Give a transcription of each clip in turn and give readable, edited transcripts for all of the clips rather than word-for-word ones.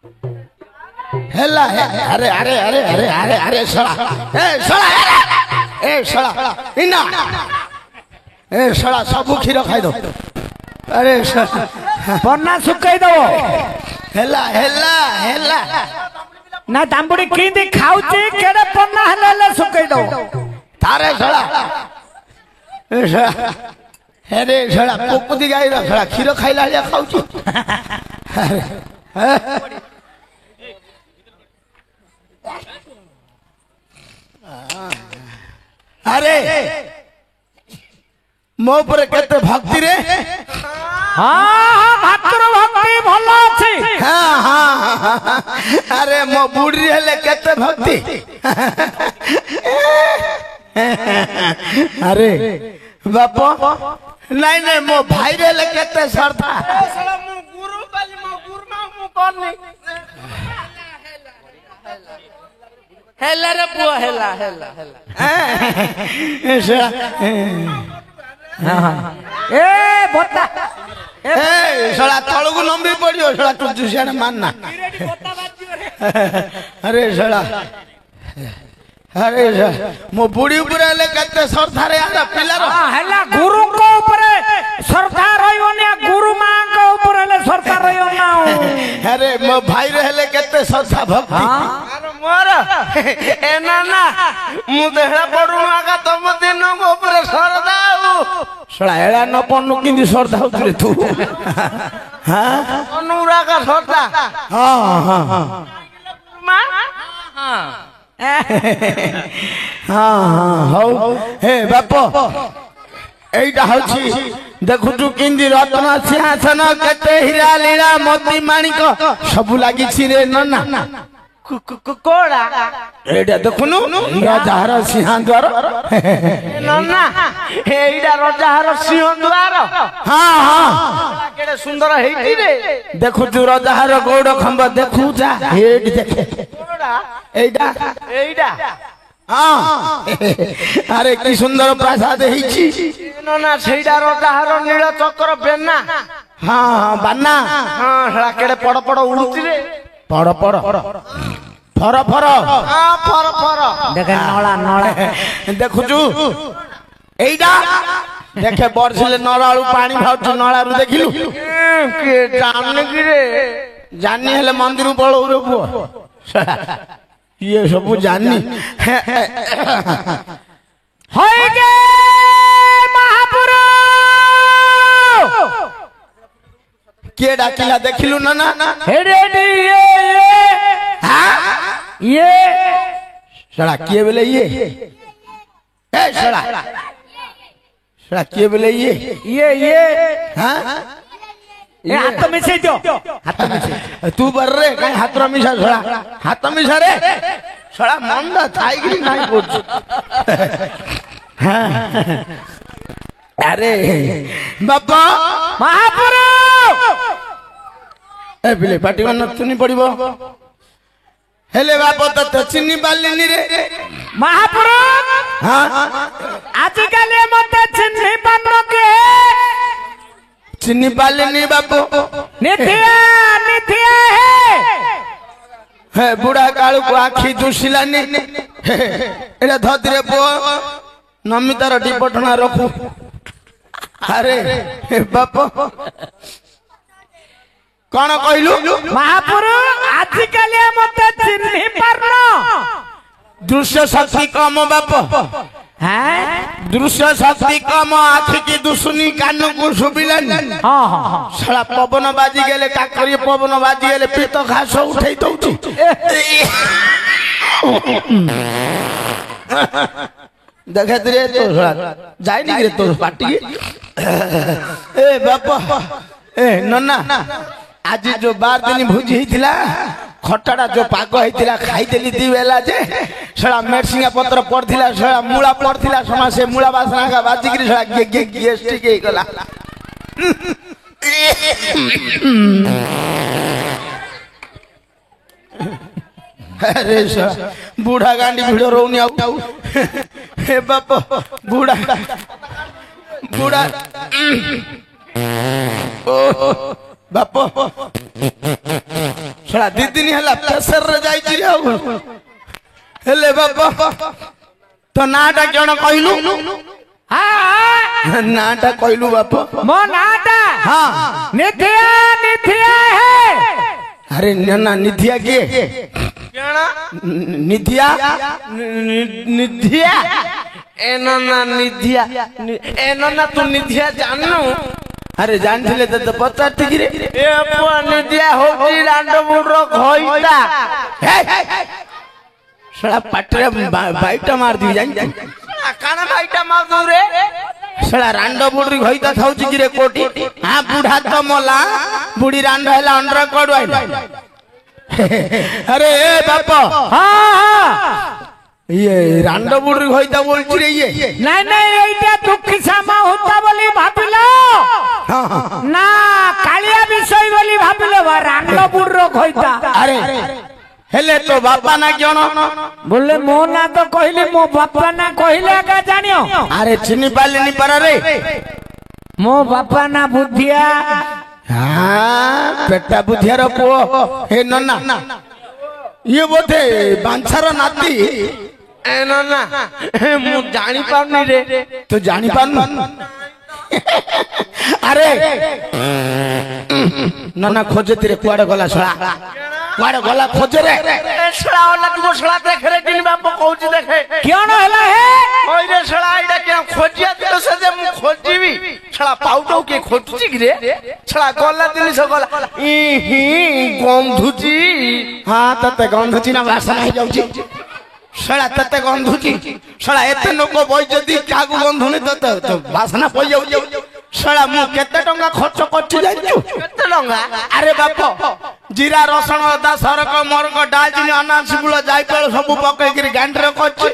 हेला अरे अरे अरे अरे अरे अरे सड़ा ए सड़ा इना ए सड़ा सब क्षीर खाई दो अरे पन्ना सुकाई दो हेला हेला हेला ना दाम्बुड़ी किंदी खाउची केड़े पन्ना हेले सुकाई दो थारे सड़ा अरे सड़ा पोकुदी गाई सड़ा क्षीर खाइला लिया खाउची अरे मो पर केते भक्ति रे हां भातर भक्ति भलो अछि हां अरे मो बुढ़ी हेले केते भक्ति अरे बापो नहीं नहीं मो भाई रे केते श्रद्धा साला मु गुरु बाली मु गुरमा मु कोन नहीं हेला रे बुआ हेला हेला ए बोता ए साला तळगु लंबी पड़ियो साला तू जुसियाने मानना अरे साला अरे मो बुढ़ी ऊपर ले कते श्रद्धा रे यार पिलारो हेला गुरु को ऊपर श्रद्धा रहियो ने गुरु मां को ऊपर ले श्रद्धा रहियो ना अरे मो भाई रहले कते श्रद्धा भक्ति अरे मोर ए ना ना मु देहरा पडुना का तुम दिन को ऊपर सरदाऊ साला एड़ा न पन्नु किंदी श्रद्धा उतरे तू हां अनुरा का सरदा हां हां हां मां हां हाँ हाँ हौ हे बापो एटा हछि देखु किंदी रत्न सिंहासन केते हीरा लीला मोती माणिक सब लागि छि रे नन्ना कोड़ा एटा देखुनु राजार सिंहाद्वार नन्ना एइडा राजार सिंहद्वार हाँ हाँ केडे सुंदर हेइति रे देखु राजार गौड़ खंब देखु जा हेड देखे कोड़ा एटा एइडा हाँ अरे की सुंदर प्रासाद हेछि नन्ना सेइडा राजार नील चक्र बेना हाँ हाँ बाना हां हला केडे पड़ पड़ उड़ुति रे पड़ पड़ फर फर हां फर फर देखे नळा नळा देखुचु एइडा देखे बरसिले नळाळू पानी भाउचु नळारू देखिलु के जान कि रे जानी हेले मंदिर पळौ रे पुओ ये सब जानी होय गे महापुरु के डाकिला देखिलु ना ना हेडेडी ये हां ये सड़ा के बेले ये ए सड़ा सड़ा के बेले ये हां ए हाथ मिसे दो हाथ मिसे तू बर रे काय हाथ मिसा सड़ा हाथ मिसा रे सड़ा मंदा थाई कि नाही बोल अरे बाबा महापुरु ए बिले पाटी मन तुनी पड़िबो हेले बाबा त चिन्नी बालिनी रे महापुरु हां आज काले मते चिन्नी पानो के चिन्नी बालिनी बाबू निथिया निथिया हे बुढ़ा कालू को आखी दुसिलानी एटा धतिरे पो नमितार डिपटना रखू अरे बाप कौन कहलु महापुरु आज काले मते चिन्नी पारनो दृश्य शक्ति कम बाप हैं दृश्य शक्ति कम आखि की दुसुनी कान को सुबिलानी हां हां साला पवन बाजी गेले का करिए पवन बाजी गेले पीत घास उठै दउची देखे रे तो जाय नी रे तो पार्टी ए बापा ए नन्ना आज जो 12 दिन भोजी हिथिला खटाड़ा जो पाग होइतिला खाई देली दी बेला जे सड़ा मेरसिंगा पत्र पड़थिला सड़ा मूला पड़थिला समा से मूला वासना का बाजीगिरी सड़ा गेस्टी के गला अरे सड़ा बूढ़ा गांडी भिड़ो रोनी आउ हे बाप बूढ़ा बूढ़ा ओ बाप ଶଳା 2 ଦିନ ହେଲା ପ୍ରେସରରେ ଯାଇଛି ରେ ଆଉ ହେଲେ ବାପା ତ ନାଁଟା କଣ କହିଲୁ ନାଁଟା କହିଲୁ ବାପା ମୋ ନାଟା ହଁ ନିଧିଆ ନିଧିଆ ହେ अरे नन्ना निधिया के निधिया निधिया ए नन्ना निधिया ए नन्ना तू निधिया जाननु अरे जान थिले तो पता टिगिरे ए पुआ निधिया होची रांडमुर रो खइता सड़ा पटरे बाइटा मार दी जान काना बाइटा मार दू रे सड़ा रांडो बुड़ी खइता खाउची गिरे कोटी हां बुढ़ा तो मोला बुढ़ी रांडो हैला अंडर कोड आइला अरे ए बापा हां ये रांडो बुड़ी खइता बोलची रे ये नहीं नहीं एइटा दुखी सामा होता बोली भाबिलो ना कालिया विषय बोली भाबिलो रांडो बुड़रो खइता अरे हेले तो बापा ना क्यों बोले मो ना तो कहली मो बापा ना कहले का जानियो अरे चिनी पाले नहीं पर रे मो बापा ना बुद्धिया हाँ पेटा बुद्धियार पुओ हे नन्ना ये बोधे बांछार नाती ए नन्ना मु जानी पाउनी रे तू जानी पानु अरे नन्ना खोजे तेरे कुआड़े गला छड़ा कुआड़े गला खोजे रे छड़ा वाला तू छड़ा देख रे किन बाप कहूची देखे क्यों न हला है ओइ रे छड़ा आइडा के खोजिया तो से जे मु खोजिबी छड़ा पाउडो के खोटुची रे छड़ा गला दिन से गला ई ही गंधुची हाँ तते गंधुची ना वासना हो जाउची सड़ा तते गंधुची सड़ा एते लोक बई जदी कागु गंधुनी तते तो वासना पई जाउची सड़ा मु केते टंका खर्च करछि जाइछु केते लंगा अरे बाप जीरा रसुण अदा सरक मरक डालचिनी अनाज गुळ जायफळ सब पकई करी गांडर करछि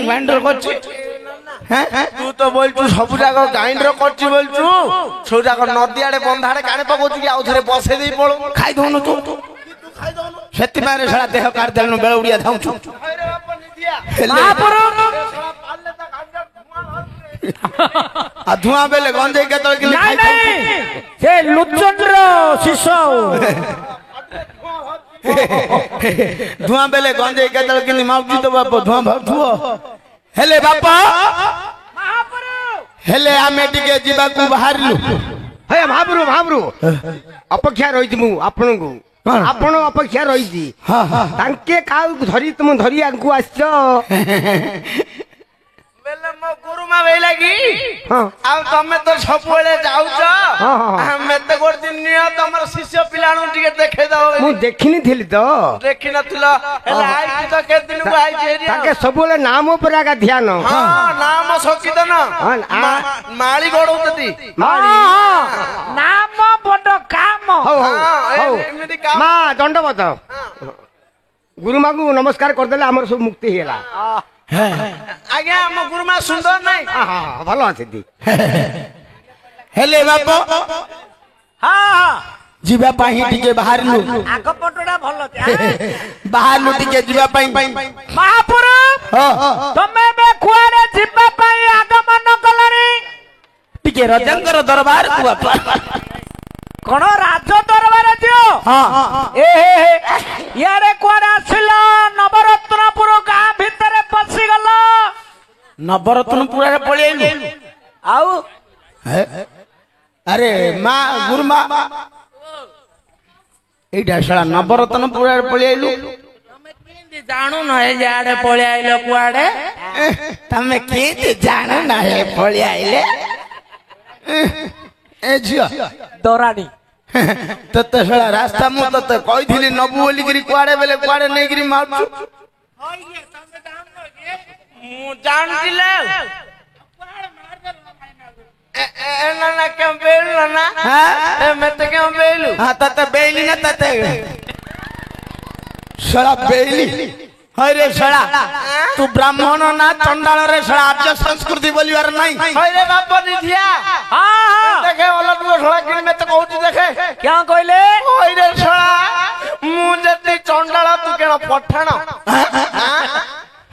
गांडर करछि तू तो बोलछु सब जाक गाइंडर करछि बोलछु सब जाक नदी आड़े बंधाड़े काने पकोछि कि आउथरे बसे देई पळो खाई दउनु तू सेति मारे सड़ा देह काट देलनु बेळ उड़िया धाउछु अरे बाप निदिया महापुरु आ धुआं बेले गंजे के तळ कि नहीं नहीं से लुचंद्र शिशो धुआं बेले गंजे के तळ कि माउजी तो बाप धुआं भरथुओ हेले बाप महापुरु हेले आमे टिके जीवा को बाहरलु हे महाप्रभु अपेक्षा रही मु आपण को आपण अपेक्षा रही तांके काउ धरी तुम धरी आंकु आछो बेले मो गुरुमा वेई लागी हां आ तमे तो सब बेले जाउछ हमें तो गोर दिन नियो तमर शिष्य पिलाणु टिके देखे दो मु देखिनी थिली तो देखि नथिलो हेला आई तो के दिन को आई जेरी ताके सबले नाम ऊपर आगा ध्यान हां नाम सकिद न माळी गडौतती नाम बड़ काम हो हो हो एमिति काम मा दंडवत गुरुमा को नमस्कार कर देले हमर सब मुक्ति हेला आज्ञा हम गुरुमा सुंदर नहीं हां भलो अछि दी हेले बाप हां जीवा पाही टिके बाहरलु आग पटोडा भलो बाहरलु टिके जीवा पाही महापुरु हां तमे बे कुआरे जिबा पई आगमन कलनी टिके रजंगर दरबार को बाप कोन राज दरबार दियो हां ए यारे कुआरे आसिलो नवरत्नपुर गां भितरे पसी गलो नवरत्नपुर रे पळी आइलु आउ अरे मां गुरुमा एडा शाला नवरत्नपुर रे पळी आइलु जानू न हे जाड़े पळे आइलो कुआडे तमे केते जानो ना हे पळी आइले ए जिया दोरानी तते शाला रास्ता मु तते कहिथिली नबु बोली करी कुआडे बेले कुआडे नै करी मारछु मु जान दिले ए ना के बेलु ना हां ए मैं तो के बेलु हां तते बेली ना तते शाला बेली अरे शाला तू ब्राह्मण ना चंडाल रे शाला आर्य संस्कृति बोलिवार नहीं अरे बाप निधिया हां देखे वाला तू छोड़ा कि मैं तो कहूची देखे क्या कहले ओइरे छोड़ा मु जति चंडाल तू केन पठाण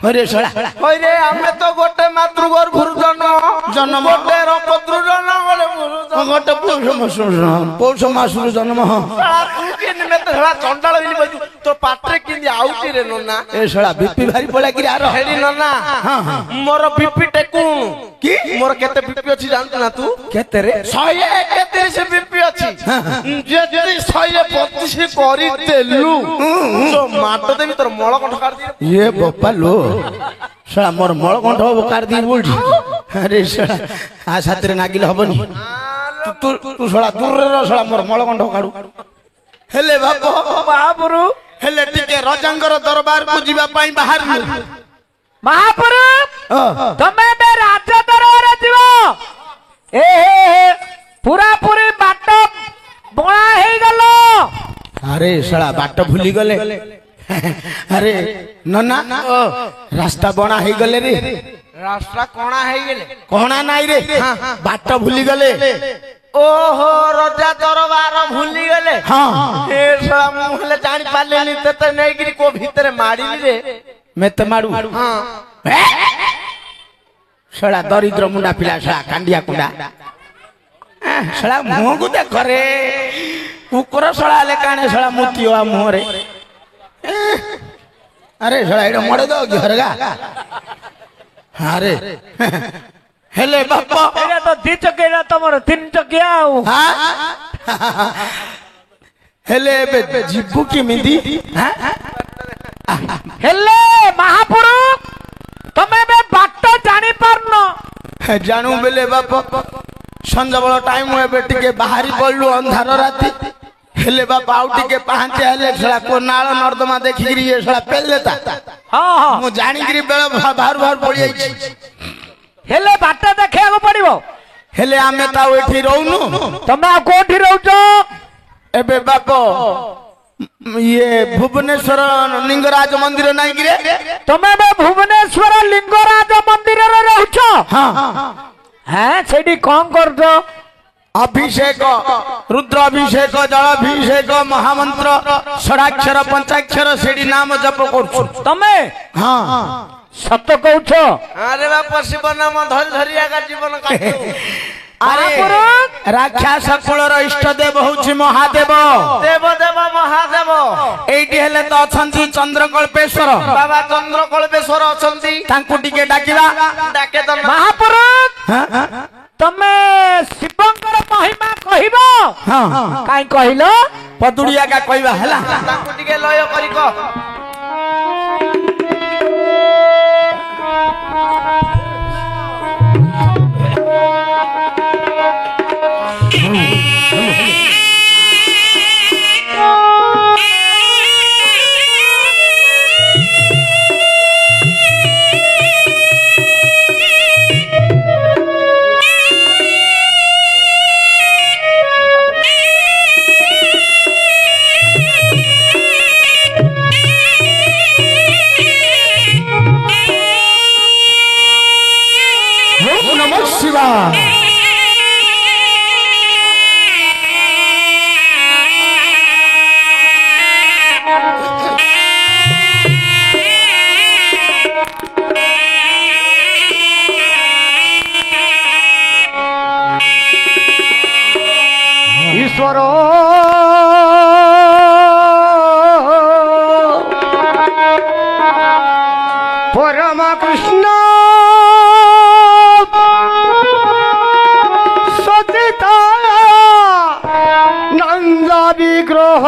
अरे शाला ओइरे हमें तो गोटे मातृ गर्भ जन्म जन्म गोटे रपत्रु जन्म बोले ଗୋଟେ ପୌଷ ମାସରୁ ଜନ୍ମ ଚଣ୍ଡାଳ ତୋ ପାଟିରେ କେମିତି ଆଉଚି ରେ ନନା ଏ ଶଳା ବିପି ଭାରି ପଡା କିରେ ଆର ହେଡି ନନା ମୋର ବିପି ଟେକୁଣୁ କି ମୋର କେତେ ବିପି ଅଛି ଜାଣିଛୁ ନା ତୁ କେତେରେ 131 ବିପି ଅଛି ଯଦି 125 କରିଦେଲୁ ତୋ ମାଟ ଦେବି ତୋର ମଳ କଣ୍ଠ କାଢି ଇଏ ବୋପା लो ଶଳା ମୋର ମଳ କଣ୍ଠ ହବ କାଢି ବୋଲଛି ଆରେ ଶଳା ଆ ସାଥିରେ ନାଗିଲେ ହବନି ତୁ ତୁ ଶଳା ଦୂରରେ ରହ ଶଳା ମୋର ମଳ କଣ୍ଠ କାଢୁ ହେଲେ ବାପ ମହାପୁରୁ ହେଲେ ଟିକେ ରଜାଙ୍କର ଦରବାରକୁ ଯିବା ପାଇଁ ବାହାରିଲୁ ମହାପୁରୁ ତମେ ଏବେ ରାଜ ଦରବାରରେ ଯିବ ଏ ପୁରା ପୁରି ବାଟ ବଣା ହେଇଗଲ ଆରେ ଶଳା ବାଟ ଭୁଲି ଗଲେ ଆରେ ନନା ରାସ୍ତା ବଣା ହେଇଗଲେ ରେ ରାସ୍ତା କଣା ହେଇଗଲେ କହଣା ନାଇଁ ରେ ବାଟ ଭୁଲି ଗଲେ ଓହୋ ରଜା ଦରବାର ଭୁଲି ଗଲେ ହଁ ଏ ଶଳା ମୁଁ ହେଲେ ଜାଣି ପାରିଲିନି ତତେ ନେଇକିରି କୋ ଭିତରେ ମାଡ଼ିଲି ରେ ମେତେ ମାଡୁ ଶଳା ଦରିଦ୍ର ମୁଣ୍ଡା ପିଲା ଶଳା କାଣ୍ଡିଆ କୁଣ୍ଡା ଶଳା ମୁହଁକୁ ଦେଖରେ କୁକୁର ଶଳା ହେଲେ କାଣେ ଶଳା ମୁତିଆ ମୁହଁରେ ଆରେ ଶଳା ଏଇଟା ମଡେ ଦो ଘରଗା ଆରେ ହେଲେ ବାପ ଏଇଟା ତ 2 ଚକିଆ ତମର 3 ଚକିଆ ଆଉ ହେଲେ ଏବେ ଯିବୁ କେମିତି ହେଲେ ମହାପୁରୁ ତମେ ଏବେ ବାଟ ଜାଣି ପାରୁନ ଜାଣୁ ବେଲେ ବାପ ସଞ୍ଜବେଳ ଟାଇମ ଏବେ ଟିକେ ବାହାରି ପଡିଲୁ ଅନ୍ଧାର ରାତି ହେଲେ ବାପା ଆଉ ଟିକେ ପାହାଞ୍ଚେ ହେଲେ ଶଳା କୋ ନାଳ ନର୍ଦ୍ଦମା ଦେଖିକିରି ଏ ଶଳା ପେଲେ ତା ହଁ ହଁ ମୁଁ ଜାଣିକିରି ବେଳ ବାହାରୁ ବାହାରୁ ପଡି ଯାଇଛି ହେଲେ ବାଟ ଦେଖିବାକୁ ପଡିବ ହେଲେ ଆମେ ତ ଆଉ ଏଠି ରହୁନୁ ତମେ ଆଉ କୋଉଠି ରହୁଛ ଏବେ ବାପ ଇଏ ଭୁବନେଶ୍ୱର ଲିଙ୍ଗରାଜ ମନ୍ଦିର ନାଇଁ କିରେ ତମେ ଏବେ ଭୁବନେଶ୍ୱର ଲିଙ୍ଗରାଜ ମନ୍ଦିରରେ ରହୁଛ ହଁ হ্যাঁ সেটি কম করছো अभिषेक रुद्र अभिषेक जल अभिषेक महामंत्र षडाक्षर पंचाक्षर सेठी नाम जप कर तमे हाँ सत कौछ अरे बाप शिव नाम धरी धरी आगा जीवन काटू अरे राक्षस कुलर इष्ट देव होछि महादेव देव देव महादेव एठी हेले तो अछंती चंद्रकल्पेश्वर बाबा चंद्रकल्पेश्वर अछंती तांकु टिके डाकिबा डाके त महापुरुष तमे शिवंकर महिमा कहिबो हां काई कहिलो पदुड़िया का कहबा हला तांकु टिके लय करी को ईश्वर परम कृष्ण सचिता नंद विग्रह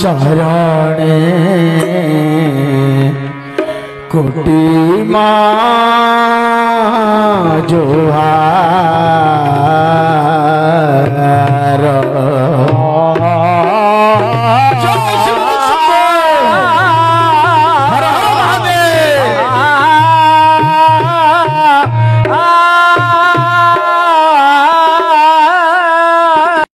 चरणे कोटि माँ जोहार